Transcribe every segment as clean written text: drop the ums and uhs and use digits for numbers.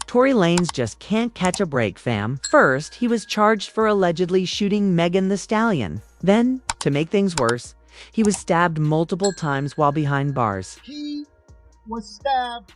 Tory Lanez just can't catch a break, fam. First, he was charged for allegedly shooting Megan Thee Stallion. Then, to make things worse, he was stabbed multiple times while behind bars. He was stabbed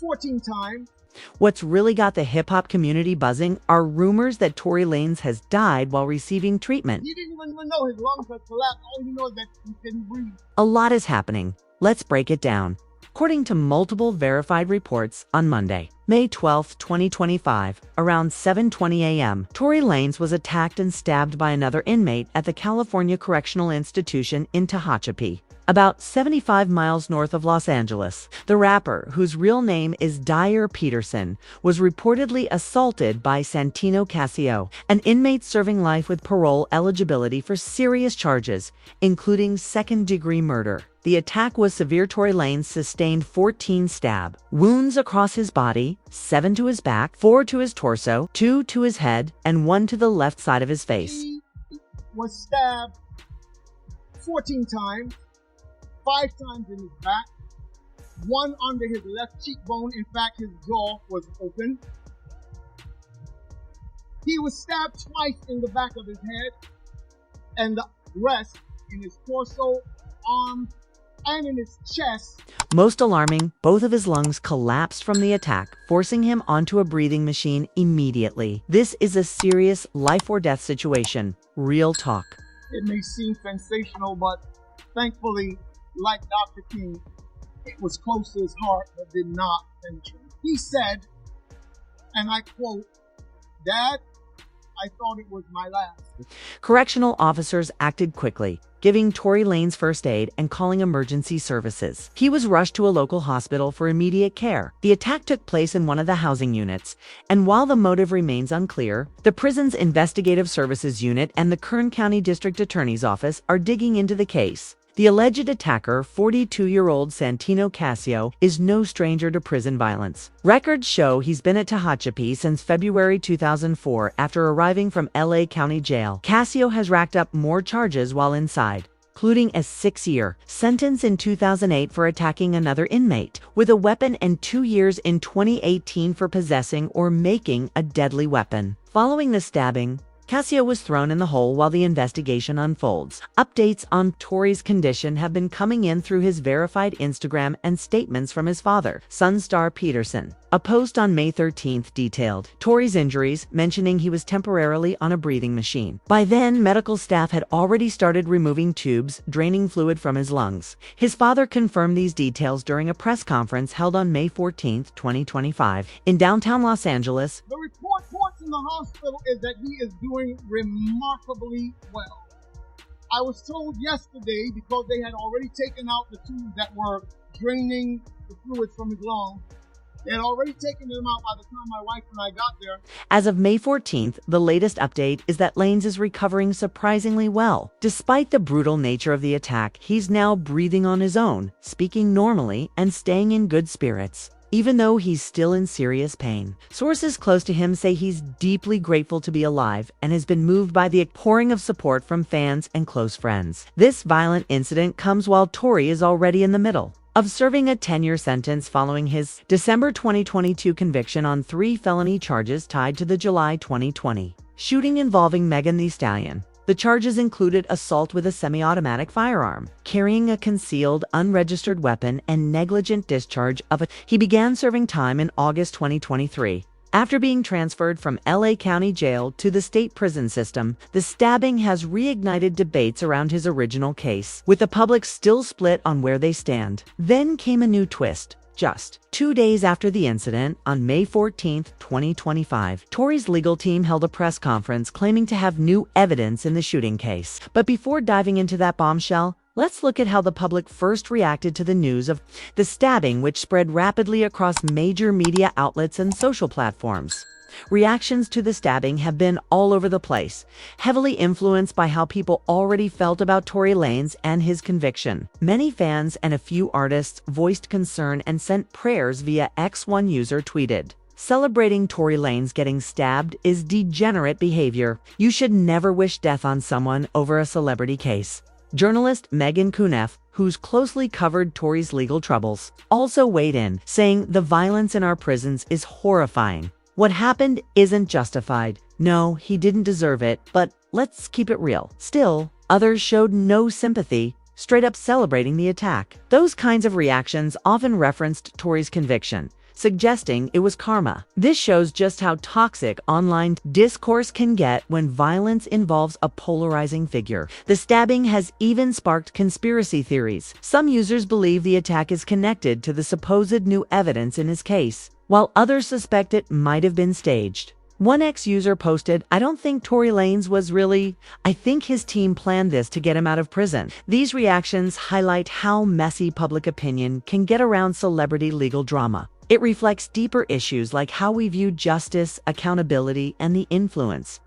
14 times. What's really got the hip-hop community buzzing are rumors that Tory Lanez has died while receiving treatment. He didn't even know his lungs had collapsed. All he knows is that he couldn't breathe. A lot is happening. Let's break it down. According to multiple verified reports, on Monday, May 12, 2025, around 7:20 a.m., Tory Lanez was attacked and stabbed by another inmate at the California Correctional Institution in Tehachapi, about 75 miles north of Los Angeles. The rapper, whose real name is Dyer Peterson, was reportedly assaulted by Santino Casio, an inmate serving life with parole eligibility for serious charges, including second-degree murder. The attack was severe. Tory Lanez sustained 14 stab wounds across his body, 7 to his back, 4 to his torso, 2 to his head, and 1 to the left side of his face. He was stabbed 14 times, 5 times in his back, 1 under his left cheekbone. In fact, his jaw was open. He was stabbed twice in the back of his head, and the rest in his torso, arms, and in his chest. Most alarming, both of his lungs collapsed from the attack, forcing him onto a breathing machine immediately. This is a serious life-or-death situation. Real talk. It may seem sensational, but thankfully, like Dr. King, it was close to his heart but did not penetrate. He said, and I quote, "Dad, I thought it was my last." Correctional officers acted quickly, giving Tory Lanez first aid and calling emergency services. He was rushed to a local hospital for immediate care. The attack took place in one of the housing units, and while the motive remains unclear, the prison's investigative services unit and the Kern County District Attorney's Office are digging into the case. The alleged attacker, 42-year-old Santino Casio, is no stranger to prison violence. Records show he's been at Tehachapi since February 2004 after arriving from LA County Jail. Casio has racked up more charges while inside, including a 6-year sentence in 2008 for attacking another inmate with a weapon and 2 years in 2018 for possessing or making a deadly weapon. Following the stabbing, Casio was thrown in the hole while the investigation unfolds. Updates on Tory's condition have been coming in through his verified Instagram and statements from his father, Sunstar Peterson. A post on May 13th detailed Tory's injuries, mentioning he was temporarily on a breathing machine. By then, medical staff had already started removing tubes, draining fluid from his lungs. His father confirmed these details during a press conference held on May 14th, 2025, in downtown Los Angeles. The reports in the hospital is that he is doing remarkably well. I was told yesterday, because they had already taken out the tubes that were draining the fluids from his lungs, they had already taken them out by the time my wife and I got there. As of May 14th, the latest update is that Lanez is recovering surprisingly well. Despite the brutal nature of the attack, he's now breathing on his own, speaking normally, and staying in good spirits, even though he's still in serious pain. Sources close to him say he's deeply grateful to be alive and has been moved by the outpouring of support from fans and close friends. This violent incident comes while Tory is already in the middle of serving a 10-year sentence following his December 2022 conviction on 3 felony charges tied to the July 2020 shooting involving Megan Thee Stallion. The charges included assault with a semi-automatic firearm, carrying a concealed, unregistered weapon, and negligent discharge of a... He began serving time in August 2023. After being transferred from LA County Jail to the state prison system, the stabbing has reignited debates around his original case, with the public still split on where they stand. Then came a new twist. Just 2 days after the incident, on May 14, 2025, Tory's legal team held a press conference claiming to have new evidence in the shooting case. But before diving into that bombshell, let's look at how the public first reacted to the news of the stabbing, which spread rapidly across major media outlets and social platforms. Reactions to the stabbing have been all over the place, heavily influenced by how people already felt about Tory Lanez and his conviction. Many fans and a few artists voiced concern and sent prayers via X. One user tweeted, "Celebrating Tory Lanez getting stabbed is degenerate behavior. You should never wish death on someone over a celebrity case." Journalist Megan Kuneff, who's closely covered Tory's legal troubles, also weighed in, saying the violence in our prisons is horrifying. What happened isn't justified. No, he didn't deserve it, but let's keep it real. Still, others showed no sympathy, straight up celebrating the attack. Those kinds of reactions often referenced Tory's conviction, suggesting it was karma. This shows just how toxic online discourse can get when violence involves a polarizing figure. The stabbing has even sparked conspiracy theories. Some users believe the attack is connected to the supposed new evidence in his case, while others suspect it might have been staged. One ex-user posted, "I don't think Tory Lanez was really. I think his team planned this to get him out of prison." These reactions highlight how messy public opinion can get around celebrity legal drama. It reflects deeper issues like how we view justice, accountability, and the influence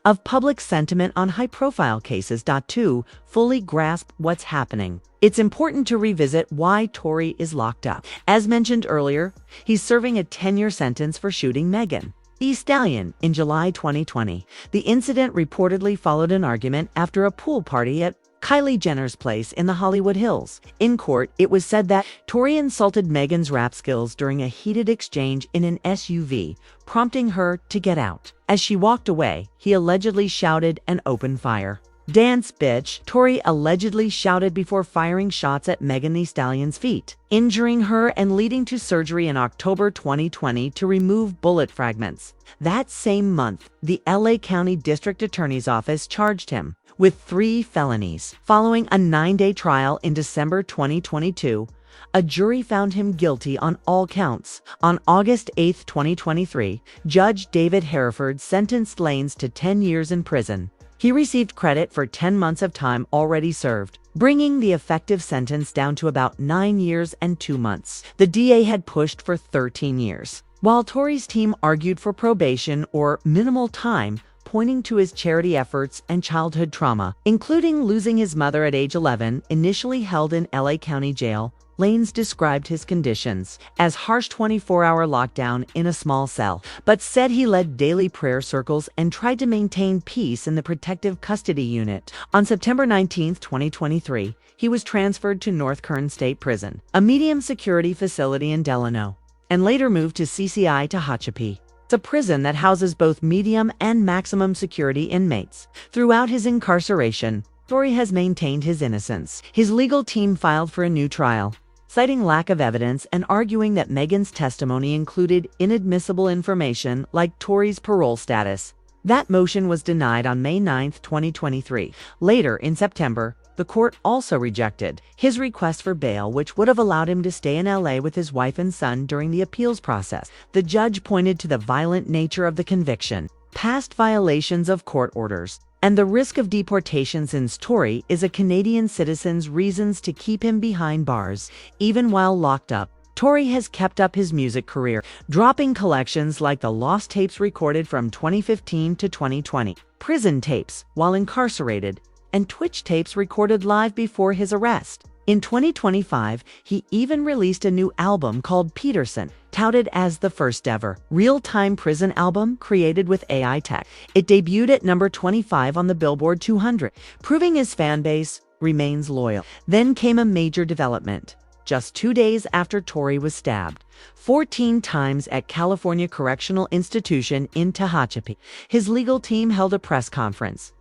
of public sentiment on high-profile cases. To fully grasp what's happening, it's important to revisit why Tory is locked up. As mentioned earlier, he's serving a 10-year sentence for shooting Megan Thee Stallion in July 2020. The incident reportedly followed an argument after a pool party at Kylie Jenner's place in the Hollywood Hills. In court, it was said that Tory insulted Megan's rap skills during a heated exchange in an SUV, prompting her to get out. As she walked away, he allegedly shouted and opened fire. "Dance, bitch," Tory allegedly shouted before firing shots at Megan Thee Stallion's feet, injuring her and leading to surgery in October 2020 to remove bullet fragments. That same month, the LA County District Attorney's Office charged him with 3 felonies. Following a 9-day trial in December 2022, a jury found him guilty on all counts. On August 8, 2023, Judge David Hereford sentenced Lanez to 10 years in prison. He received credit for 10 months of time already served, bringing the effective sentence down to about 9 years and 2 months. The DA had pushed for 13 years, while Tory's team argued for probation or minimal time, pointing to his charity efforts and childhood trauma, including losing his mother at age 11. Initially held in LA County Jail, Lanez described his conditions as harsh 24-hour lockdown in a small cell, but said he led daily prayer circles and tried to maintain peace in the protective custody unit. On September 19, 2023, he was transferred to North Kern State Prison, a medium-security facility in Delano, and later moved to CCI Tehachapi. It's a prison that houses both medium and maximum security inmates. Throughout his incarceration, Tory has maintained his innocence. His legal team filed for a new trial, citing lack of evidence and arguing that Megan's testimony included inadmissible information like Tory's parole status. That motion was denied on May 9, 2023. Later, in September, the court also rejected his request for bail, which would have allowed him to stay in LA with his wife and son during the appeals process. The judge pointed to the violent nature of the conviction, past violations of court orders, and the risk of deportation since Tory is a Canadian citizen's reasons to keep him behind bars. Even while locked up, Tory has kept up his music career, dropping collections like the lost tapes recorded from 2015 to 2020, prison tapes while incarcerated, and Twitch tapes recorded live before his arrest. In 2025, he even released a new album called Peterson, touted as the first ever real-time prison album created with AI tech. It debuted at number 25 on the Billboard 200, proving his fan base remains loyal. Then came a major development. Just 2 days after Tory was stabbed 14 times at California Correctional Institution in Tehachapi, his legal team held a press conference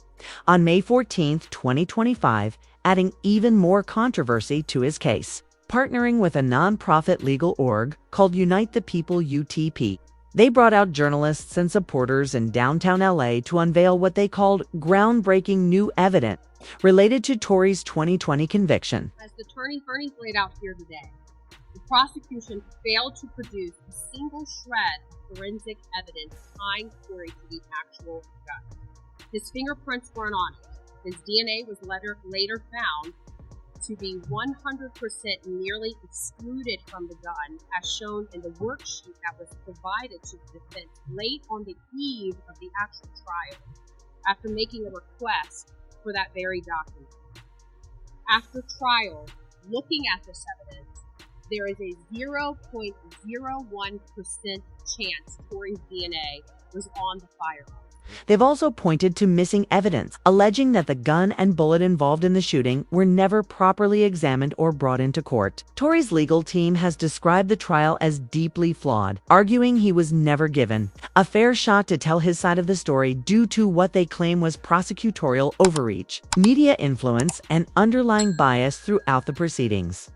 on May 14, 2025, adding even more controversy to his case. Partnering with a nonprofit legal org called Unite the People UTP, they brought out journalists and supporters in downtown LA to unveil what they called groundbreaking new evidence related to Tory's 2020 conviction. As the attorneys laid out here today, the prosecution failed to produce a single shred of forensic evidence tying Tory to the actual gun. His fingerprints weren't on it. His DNA was later found to be 100% nearly excluded from the gun, as shown in the worksheet that was provided to the defense late on the eve of the actual trial, after making a request for that very document. After trial, looking at this evidence, there is a 0.01% chance Tory's DNA was on the firearm. They've also pointed to missing evidence, alleging that the gun and bullet involved in the shooting were never properly examined or brought into court. Tory's legal team has described the trial as deeply flawed, arguing he was never given a fair shot to tell his side of the story due to what they claim was prosecutorial overreach, media influence, and underlying bias throughout the proceedings.